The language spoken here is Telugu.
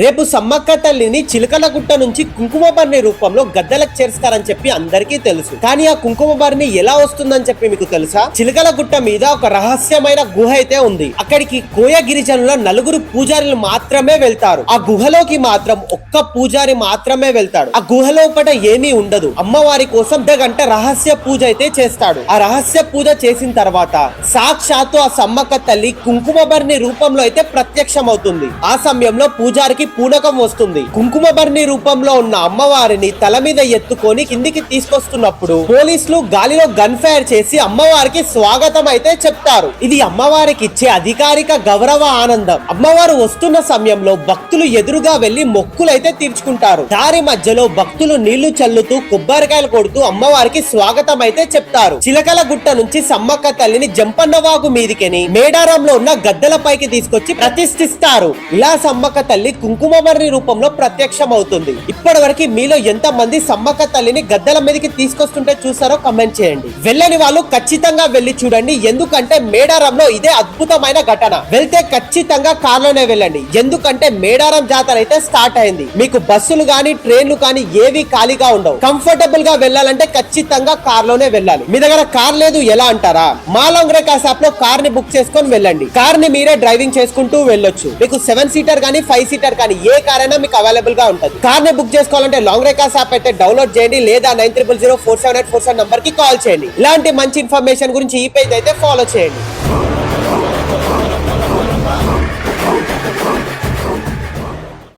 రేపు సమ్మక్క తల్లిని చిలకలగుట్ట నుంచి కుంకుమబర్ణి రూపంలో గద్దెలకు చేరుస్తారని చెప్పి అందరికీ తెలుసు. కానీ ఆ కుంకుమబర్ణి ఎలా వస్తుందని చెప్పి మీకు తెలుసా? చిలకలగుట్ట మీద ఒక రహస్యమైన గుహ అయితే ఉంది. అక్కడికి కోయ గిరిజనుల నలుగురు పూజారులు మాత్రమే వెళ్తారు. ఆ గుహలోకి మాత్రం ఒక్క పూజారి మాత్రమే వెళ్తాడు. ఆ గుహలోపట ఏమీ ఉండదు. అమ్మవారి కోసం గంట రహస్య పూజ అయితే చేస్తాడు. ఆ రహస్య పూజ చేసిన తర్వాత సాక్షాత్తు ఆ సమ్మక్క తల్లి కుంకుమబర్ణి రూపంలో అయితే ప్రత్యక్షమవుతుంది. ఆ సమయంలో పూజారికి పూనకం వస్తుంది. కుంకుమబర్ణి రూపంలో ఉన్న అమ్మవారిని తల మీద ఎత్తుకొని కిందికి తీసుకొస్తున్నప్పుడు పోలీసులు గాలిలో గన్ ఫైర్ చేసి అమ్మవారికి స్వాగతం అయితే చెప్తారు. ఇది అమ్మవారికి ఇచ్చే అధికారిక గౌరవ ఆనందం. అమ్మవారు వస్తున్న సమయంలో భక్తులు ఎదురుగా వెళ్లి మొక్కులైతే తీర్చుకుంటారు. దారి మధ్యలో భక్తులు నీళ్లు చల్లుతూ కొబ్బరికాయలు కొడుతూ అమ్మవారికి స్వాగతం అయితే చెప్తారు. చిలకల గుట్ట నుంచి సమ్మక్క తల్లిని జంపన్నవాగు మీదికెని మేడారంలో ఉన్న గద్దెల పైకి తీసుకొచ్చి ప్రతిష్ఠిస్తారు. ఇలా సమ్మక్క తల్లి కుంకుమబర్ణి రూపంలో ప్రత్యక్షం అవుతుంది. ఇప్పటి వరకు మీలో ఎంత మంది సమ్మక్క తల్లిని గద్దెల మీదకి తీసుకొస్తుంటే చూసారో కమెంట్ చేయండి. వెళ్ళని వాళ్ళు ఖచ్చితంగా వెళ్లి చూడండి. ఎందుకంటే మేడారంలో ఇదే అద్భుతమైన ఘటన. వెళ్తే ఖచ్చితంగా కార్లోనే వెళ్ళండి. ఎందుకంటే మేడారం జాతర అయితే స్టార్ట్ అయింది. మీకు బస్సులు గాని ట్రైన్లు కానీ ఏవి ఖాళీగా ఉండవు. కంఫర్టబుల్ గా వెళ్ళాలంటే ఖచ్చితంగా కార్లోనే వెళ్ళాలి. మీ దగ్గర కార్ లేదు ఎలా అంటారా? మా లాంగ్ రేకాస్ యాప్ లో కార్ ని బుక్ చేసుకొని వెళ్ళండి. కార్ ని మీరే డ్రైవింగ్ చేసుకుంటూ వెళ్ళొచ్చు. మీకు 7 సీటర్ కానీ 5 సీటర్ కానీ ఏ కార్ అయినా మీకు అవైలబుల్ గా ఉంటుంది. కార్ ని బుక్ చేసుకోవాలంటే లాంగ్ రేకాస్ యాప్ అయితే డౌన్లోడ్ చేయండి, లేదా 90004784 నంబర్ కి కాల్ చేయండి. ఇలాంటి మంచి ఇన్ఫర్మేషన్ గురించి ఈ పేజ్ అయితే ఫాలో చేయండి.